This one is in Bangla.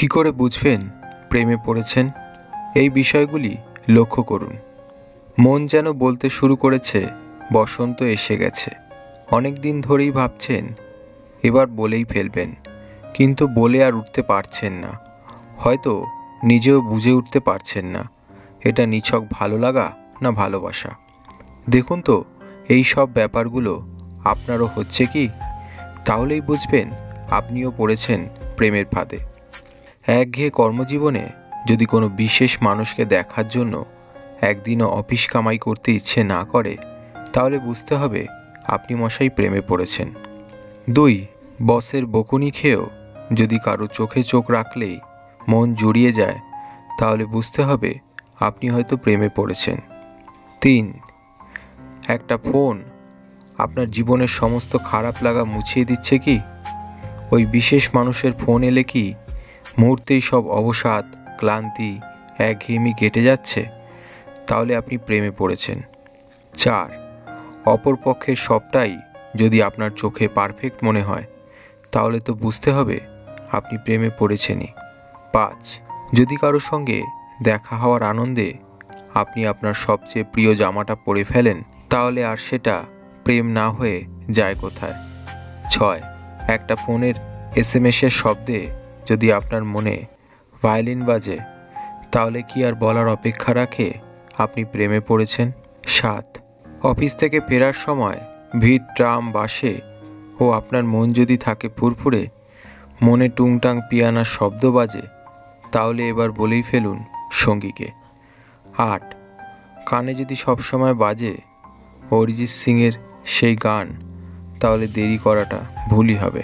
কি করে বুঝবেন প্রেমে পড়েছেন? এই বিষয়গুলি লক্ষ্য করুন। মন যেন বলতে শুরু করেছে বসন্ত এসে গেছে। অনেক দিন ধরেই ভাবছেন এবার বলেই ফেলবেন, কিন্তু বলে আর উঠতে পারছেন না। হয়তো নিজেও বুঝে উঠতে পারছেন না এটা নিছক ভালো লাগা না ভালোবাসা। দেখুন তো এই সব ব্যাপারগুলো আপনারও হচ্ছে কি? তাহলেই বুঝবেন আপনিও পড়েছেন প্রেমের ফাঁদে। একঘেয়ে কর্মজীবনে যদি কোনো বিশেষ মানুষকে দেখার জন্য একদিনও অফিস কামাই করতে ইচ্ছে না করে, তাহলে বুঝতে হবে আপনি মশাই প্রেমে পড়েছেন। 2. বসের বকুনি খেয়েও যদি কারো চোখে চোখ রাখলেই মন জুড়িয়ে যায়, তাহলে বুঝতে হবে আপনি হয়তো প্রেমে পড়েছেন। 3. একটা ফোন আপনার জীবনের সমস্ত খারাপ লাগা মুছিয়ে দিচ্ছে কি? ওই বিশেষ মানুষের ফোন এলে কি মুহূর্তেই সব অবসাদ, ক্লান্তি, একঘেয়েমি কেটে যাচ্ছে? তাহলে আপনি প্রেমে পড়েছেন। 4. অপর পক্ষের সবটাই যদি আপনার চোখে পারফেক্ট মনে হয়, তাহলে তো বুঝতে হবে আপনি প্রেমে পড়েছেনই। 5. যদি কারো সঙ্গে দেখা হওয়ার আনন্দে আপনি আপনার সবচেয়ে প্রিয় জামাটা পরে ফেলেন, তাহলে আর সেটা প্রেম না হয়ে যায় কোথায়? 6. একটা ফোনের SMS-এর শব্দে যদি আপনার মনে ভায়োলিন বাজে, তাহলে কি আর বলার অপেক্ষা রাখে আপনি প্রেমে পড়েছেন? 7. অফিস থেকে ফেরার সময় ভিড়, ট্রাম, বাসে ও আপনার মন যদি থাকে ফুরফুরে, মনে টুংটাং পিয়ানার শব্দ বাজে, তাহলে এবার বলেই ফেলুন সঙ্গীকে। 8. কানে যদি সবসময় বাজে অরিজিৎ সিংয়ের সেই গান, তাহলে দেরি করাটা ভুলই হবে।